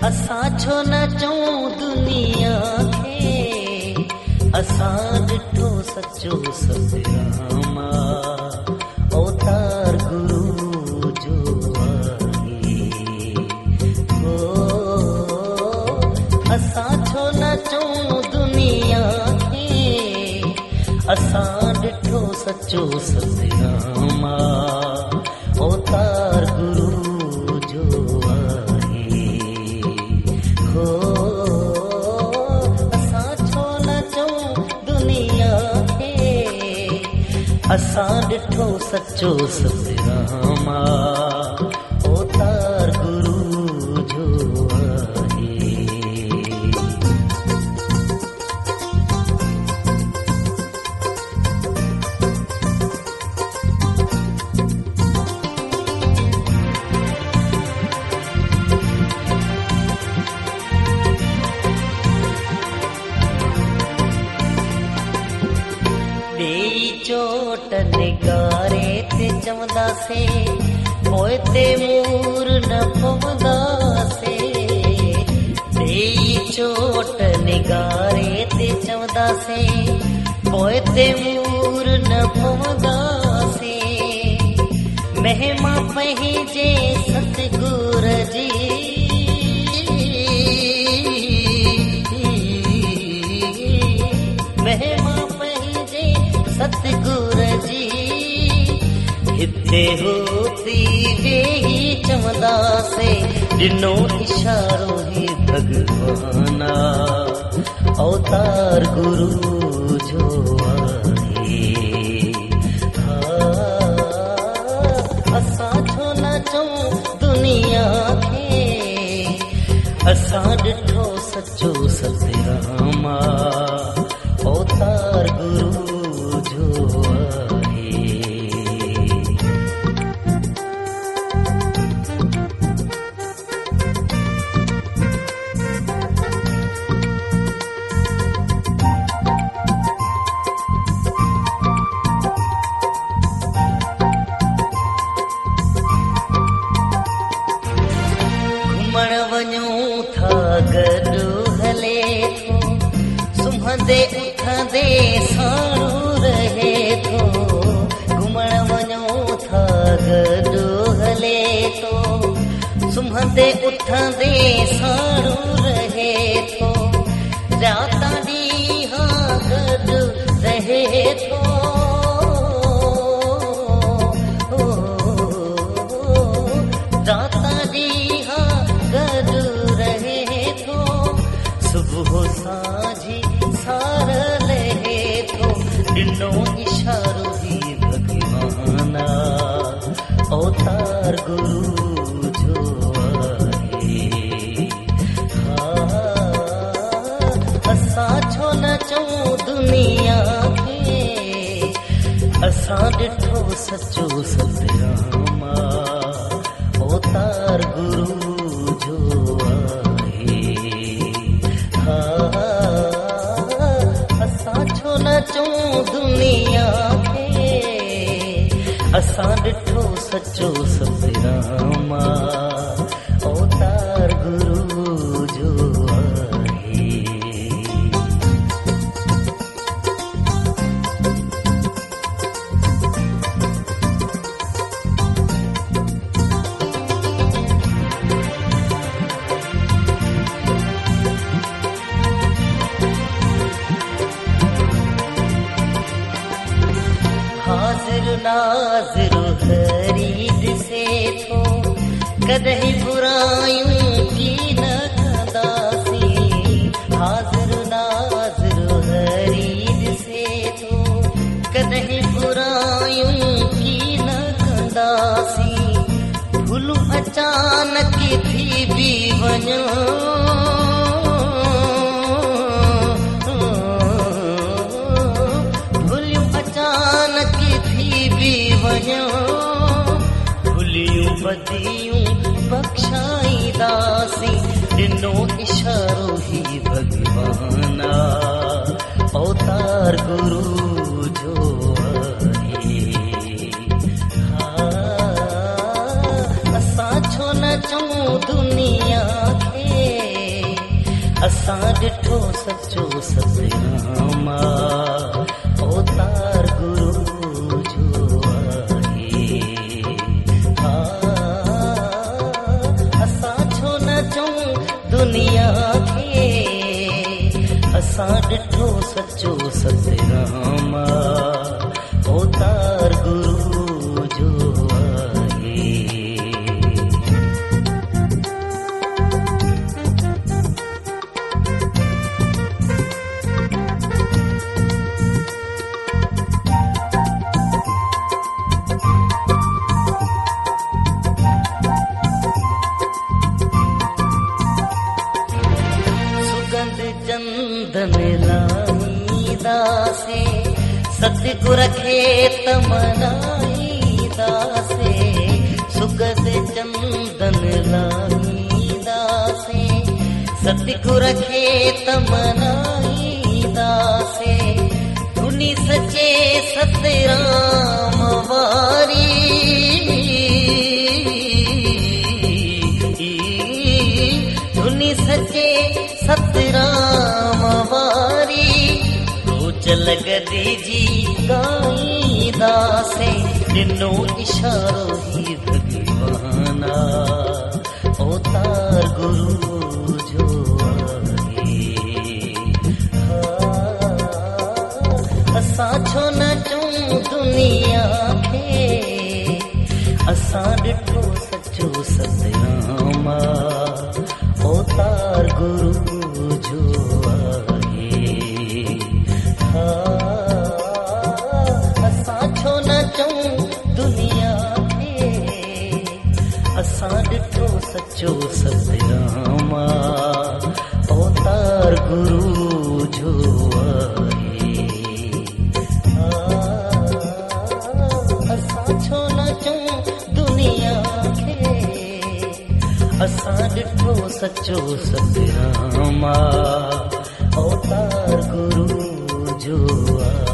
असां छो न चऊं दुनिया खे असां ॾिठो सचो सतरामा अवतार गुरु जो आहे हो। असां छो न चऊं दुनिया खे असां ॾिठो सचो सतरामा अवतार गुरु जो आहे हो। असां छो न चऊं दुनिया खे असां ॾिठो सचो सतरामा अवतार गुरु जो आहे। चोट निगारे ते चवंदासे पोइ ते मूर न पवंदासे। ॾेई चोट निगारे ते चवंदासे पोइ ते मूर न पवंदासे। महिमा पंहिंजे सतगुर जी महिमा सतगुर जी हिते होती वेही चवंदासे ॾिनो इशारो ही भगवाना अवतार गुरु जो आहे। असां छो न चऊं दुनिया खे असां ॾिठो सचो सतरामा अवतार गुरु जो आहे। घुमण वञूं था गॾु हले थो सुम्हंदे उथंदे साणो रहे थो। घुमण वञूं था गॾु हले थो सुम्हंदे उथंदे साणो रहे थो। रातां ॾींहं गॾु रहे थो रातां ॾींहं गॾु रहे थो। सुबुह सांझी सार लहे थो ॾिनो इशारो ही भगवाना अवतार गुरु जो आहे। असां छो न चऊं दुनिया खे असां ॾिठो सचो सतरामा अवतार गुरु जो आहे। असां छो न चऊं दुनिया खे असां ॾिठो सचो सतरामा अवतार गुरु जो आहे। हाज़िर नाज़िर हरी ॾिसे थो कॾहिं बुरायूं की न कंदासीं। हाज़िर नाज़िर हरी ॾिसे थो कॾहिं बुरायूं की न कंदासीं। भुलूं अचानक थी बि वञो भुलियूं बदियूं बख़्शाईंदासीं ॾिनो इशारो भगवाना अवतार गुरु जो आहे। असां छो न चऊं दुनिया खे असां ॾिठो सचो सतनाम अवतार गुरु जो आहे। असां छो न चऊं दुनिया खे असां ॾिठो सचो सतनाम अवतार गुरु जो आहे। चंदन लाईदासे सतगुर खे तमनाईदासे सुगंध चंदन लाईदासे सतगुर खे तमनाईदासे धुनी सचे सतराम वारी धुनी सचे सतराम वारी रोज लगदी जी गाईदासे ॾिनो इशारो ही भगवाना अवतार गुरु जो आहे। असां छो न चऊं दुनिया खे असां ॾिठो सचो सतनाम अवतार गुरु जो आहे। असां छो न चऊं दुनिया खे असां ॾिठो सचो सतनाम अवतार गुरु जो आहे। असां छो न चऊं दुनिया खे असां ॾिठो सचो सतनाम अवतार गुरु जो आहे।